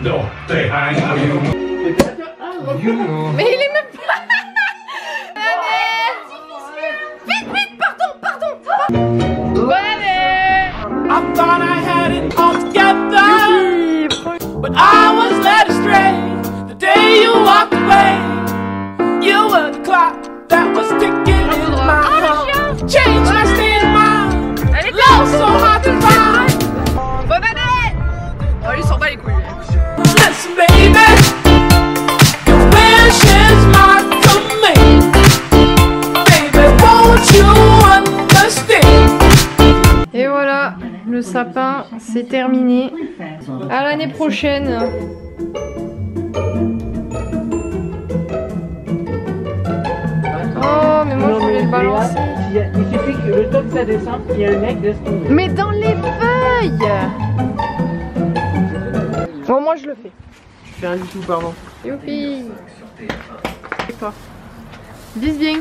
Mais il est même pas. Vite, vite, pardon. Bonne année. I thought I had it all together, but I was led astray the day you walked away. You were the clock that was ticking in my heart. Change my state of mind. Love so hard to find. Bonne année. Oh, il s'en bat les couilles. Listen, baby. Et voilà, le sapin, c'est terminé. À l'année prochaine. Oh, mais moi je voulais le balancer. Il suffit que le temps que ça descende, il y a le mec laisse tomber. Mais dans les feuilles. Bon, moi je le fais. Je fais rien du tout, pardon. Youpi. Et toi? Vise bien.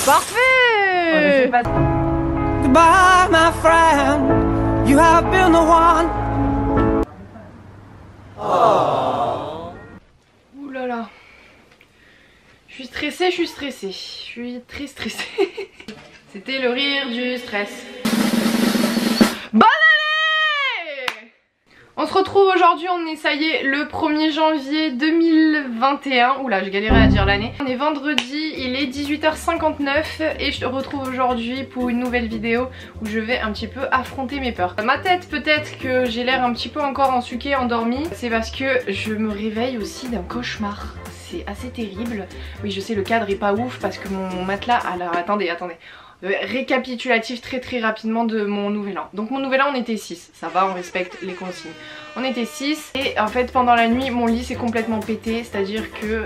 Parfait. Goodbye, my friend. You have been the one. Ouh là là. Je suis stressée. Je suis très stressée. C'était le rire du stress. Bonne année! On se retrouve aujourd'hui, ça y est, le 1er janvier 2021. Oula, je galérais à dire l'année. On est vendredi, il est 18h59 et je te retrouve aujourd'hui pour une nouvelle vidéo où je vais un petit peu affronter mes peurs. Ma tête, peut-être que j'ai l'air un petit peu encore ensuquée, endormie. C'est parce que je me réveille aussi d'un cauchemar. C'est assez terrible. Oui, je sais, le cadre est pas ouf parce que mon matelas... Alors, attendez. Récapitulatif très rapidement de mon nouvel an. Donc mon nouvel an on était 6, ça va, on respecte les consignes. On était 6 et en fait pendant la nuit mon lit s'est complètement pété, c'est à dire que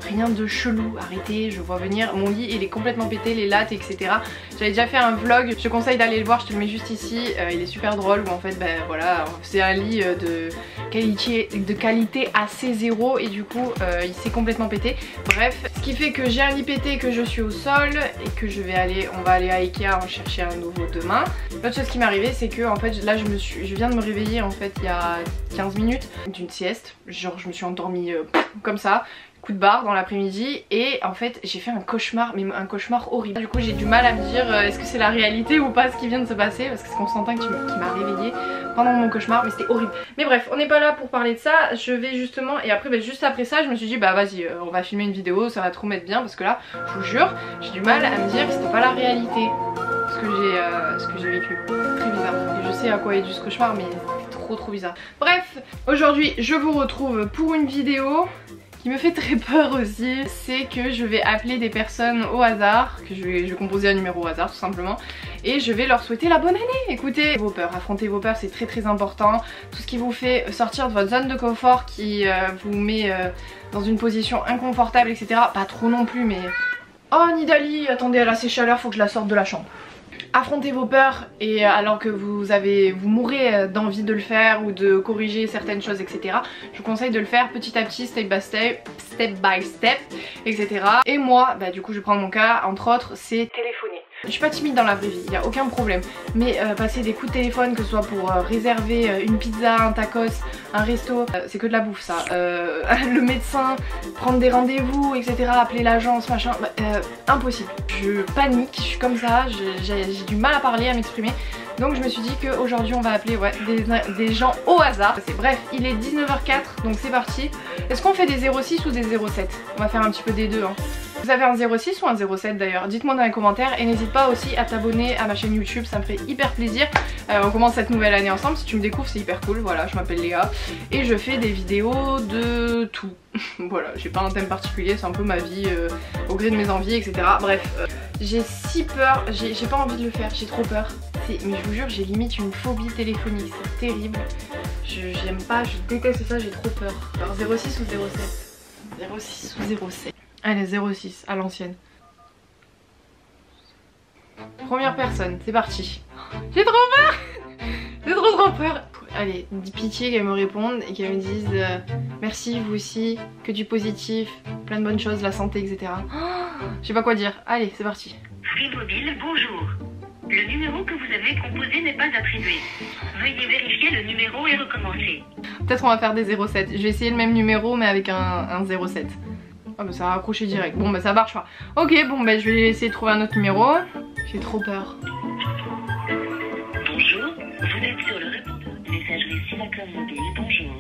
rien de chelou, arrêtez, je vois venir, mon lit il est complètement pété, les lattes etc. J'avais déjà fait un vlog, je te conseille d'aller le voir, je te le mets juste ici, il est super drôle où en fait ben voilà, c'est un lit de qualité assez zéro et du coup il s'est complètement pété. Bref, ce qui fait que j'ai un lit pété, que je suis au sol et que on va aller à Ikea en chercher un nouveau demain. L'autre chose qui m'est arrivée c'est que en fait là je viens de me réveiller en fait il y a 15 minutes d'une sieste, genre je me suis endormie comme ça, coup de barre dans l'après-midi et en fait j'ai fait un cauchemar, mais un cauchemar horrible. Du coup j'ai du mal à me dire est-ce que c'est la réalité ou pas ce qui vient de se passer parce que c'est Constantin qui m'a réveillée pendant mon cauchemar, mais c'était horrible. Mais bref, on n'est pas là pour parler de ça, je vais justement, et après juste après ça je me suis dit bah vas-y on va filmer une vidéo, ça va trop mettre bien parce que là je vous jure j'ai du mal à me dire que c'était pas la réalité ce que j'ai vécu. Très bizarre. Et je sais à quoi est dû ce cauchemar mais trop bizarre. Bref, aujourd'hui je vous retrouve pour une vidéo qui me fait très peur aussi, c'est que je vais appeler des personnes au hasard, que je vais composer un numéro au hasard tout simplement, et je vais leur souhaiter la bonne année. Écoutez vos peurs, affrontez vos peurs, c'est très important. Tout ce qui vous fait sortir de votre zone de confort, qui vous met dans une position inconfortable etc. Pas trop non plus mais... Oh Nidalee, attendez, elle a ses chaleurs, faut que je la sorte de la chambre. Affrontez vos peurs et alors que vous mourrez d'envie de le faire ou de corriger certaines choses etc. Je vous conseille de le faire petit à petit, step by step etc. Et moi, bah du coup je vais prendre mon cas, entre autres c'est téléphoner. Je suis pas timide dans la vraie vie, il n'y a aucun problème. Mais passer des coups de téléphone, que ce soit pour réserver une pizza, un tacos, un resto, c'est que de la bouffe ça. Le médecin, prendre des rendez-vous, etc. Appeler l'agence, machin, impossible. Je panique, je suis comme ça, j'ai du mal à parler, à m'exprimer. Donc je me suis dit qu'aujourd'hui on va appeler des gens au hasard. Bref, il est 19h04 donc c'est parti. Est-ce qu'on fait des 06 ou des 07? On va faire un petit peu des deux hein. Vous avez un 06 ou un 07 d'ailleurs? Dites-moi dans les commentaires et n'hésite pas aussi à t'abonner à ma chaîne YouTube, ça me ferait hyper plaisir. On commence cette nouvelle année ensemble, si tu me découvres c'est hyper cool, voilà, je m'appelle Léa et je fais des vidéos de tout. Voilà, j'ai pas un thème particulier, c'est un peu ma vie au gré de mes envies etc. Bref, j'ai si peur, j'ai pas envie de le faire, j'ai trop peur. Mais je vous jure, j'ai limite une phobie téléphonique, c'est terrible. J'aime pas, je déteste ça, j'ai trop peur. Alors 06 ou 07? 06 ou 07? Allez, 06, à l'ancienne. Première personne, c'est parti. J'ai trop peur. J'ai trop peur. Allez, pitié qu'elle me réponde et qu'elle me dise merci, vous aussi, que du positif, plein de bonnes choses, la santé, etc. Oh, je sais pas quoi dire. Allez, c'est parti. Free Mobile, bonjour. Le numéro que vous avez composé n'est pas attribué. Veuillez vérifier le numéro et recommencer. Peut-être on va faire des 07. Je vais essayer le même numéro mais avec un 07. Oh bah ça va accrocher direct. Bon bah ça marche pas. Ok, bon bah je vais essayer de trouver un autre numéro. J'ai trop peur. Bonjour, vous êtes sur le répondeur de messagerie Silacom Mobile. Bonjour.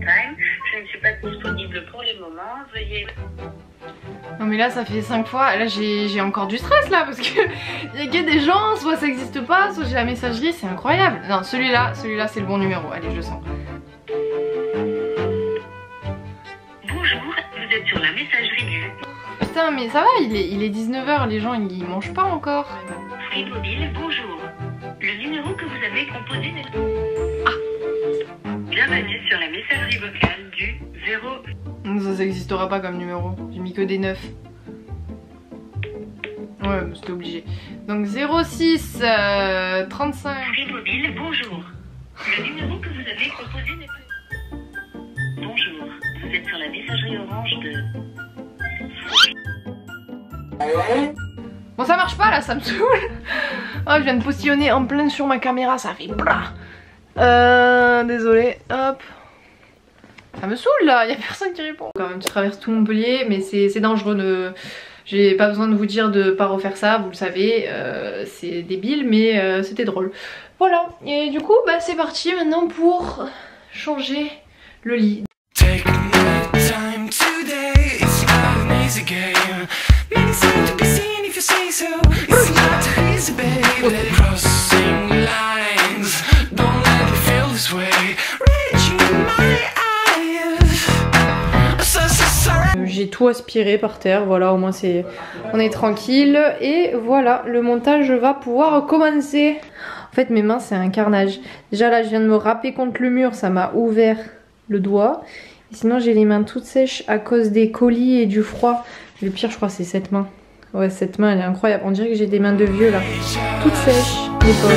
Time, je ne suis pas disponible pour le moment. Veuillez... Non mais là ça fait 5 fois, là j'ai encore du stress là parce que il y a que des gens, soit ça existe pas, soit j'ai la messagerie, c'est incroyable. Non celui-là c'est le bon numéro, allez je le sens. Bonjour, vous êtes sur la messagerie du... Putain mais ça va, il est 19h, les gens ils mangent pas encore. Free Mobile, bonjour. Le numéro que vous avez composé n'est... Bienvenue sur la messagerie vocale du 0... Ça existera pas comme numéro, j'ai mis que des 9. Ouais, c'était obligé. Donc 06 35. Free Mobile, bonjour. Le numéro que vous avez composé n'est pas... Bonjour, vous êtes sur la messagerie orange de... Bon ça marche pas là, ça me saoule. Oh je viens de postillonner en plein sur ma caméra, ça fait blah. Désolé, hop. Ça me saoule là, y a personne qui répond. Quand même tu traverses tout Montpellier mais c'est dangereux. J'ai pas besoin de vous dire de pas refaire ça, vous le savez, c'est débile mais c'était drôle. Voilà, et du coup bah c'est parti maintenant pour changer le lit. J'ai tout aspiré par terre, voilà au moins on est tranquille et voilà le montage va pouvoir commencer. En fait mes mains c'est un carnage. Déjà là je viens de me râper contre le mur, ça m'a ouvert le doigt. Et sinon j'ai les mains toutes sèches à cause des colis et du froid. Le pire je crois c'est cette main. Ouais cette main elle est incroyable, on dirait que j'ai des mains de vieux là. Toutes sèches, les pauvres.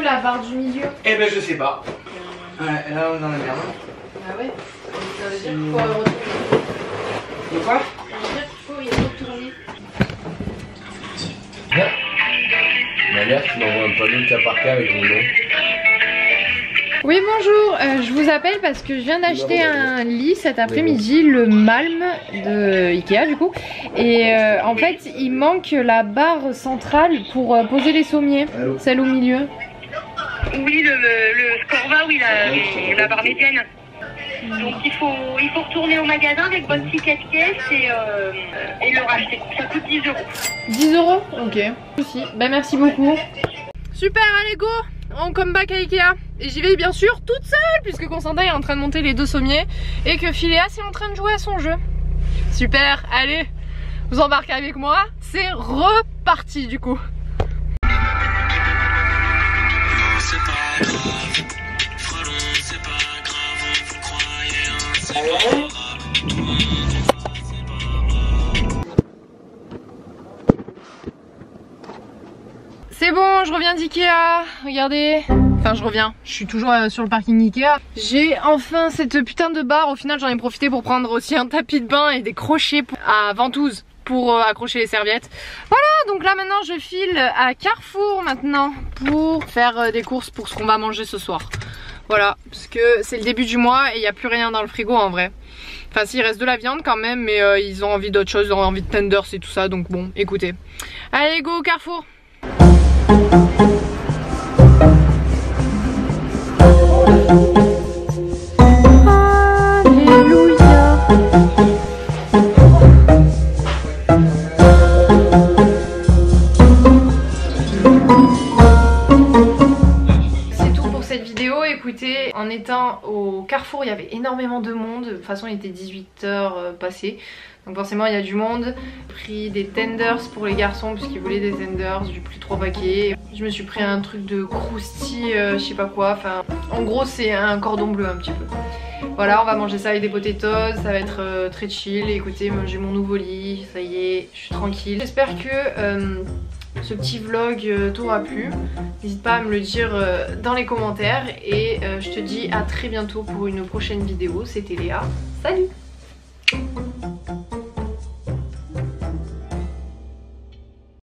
La barre du milieu. Eh ben je sais pas. Ouais, là on est dans la merde. Ah ouais. Ça veut dire qu'il faut retourner. De quoi? Ça veut dire qu'il faut y retourner. Ma mère qui m'envoie un panneau cas par cas avec mon nom. Oui bonjour, je vous appelle parce que je viens d'acheter un lit cet après-midi, le Malm de Ikea du coup. Et en fait il manque la barre centrale pour poser les sommiers, celle au milieu. Oui, le Scorva, oui, la barre médiane. Donc il faut retourner au magasin avec votre ticket de caisse et le racheter. Ça coûte 10 €. 10 €? Ok. Aussi. Ben merci beaucoup. Super, allez go, on come back à Ikea. Et j'y vais bien sûr toute seule puisque Constantin est en train de monter les 2 sommiers et que Phileas est en train de jouer à son jeu. Super, allez, vous embarquez avec moi, c'est reparti du coup. C'est bon, je reviens d'Ikea, regardez. Enfin je reviens, je suis toujours sur le parking Ikea. J'ai enfin cette putain de barre, au final j'en ai profité pour prendre aussi un tapis de bain et des crochets à ventouses pour accrocher les serviettes. Voilà, donc là maintenant je file à Carrefour maintenant pour faire des courses pour ce qu'on va manger ce soir. Voilà, parce que c'est le début du mois et il n'y a plus rien dans le frigo en vrai. Enfin s'il reste de la viande quand même, mais ils ont envie d'autre chose, ils ont envie de tenders et tout ça, donc bon, écoutez. Allez go Carrefour. Alléluia. C'est tout pour cette vidéo. Écoutez, en étant au Carrefour, il y avait énormément de monde. De toute façon, il était 18 h passé. Donc forcément il y a du monde. J'ai pris des tenders pour les garçons puisqu'ils voulaient des tenders. J'ai pris 3 paquets. Je me suis pris un truc de crousti, je sais pas quoi. Enfin, en gros c'est un cordon bleu un petit peu. Voilà, on va manger ça avec des potatoes. Ça va être très chill. Et écoutez, j'ai mon nouveau lit. Ça y est, je suis tranquille. J'espère que ce petit vlog t'aura plu. N'hésite pas à me le dire dans les commentaires et je te dis à très bientôt pour une prochaine vidéo. C'était Léa, salut!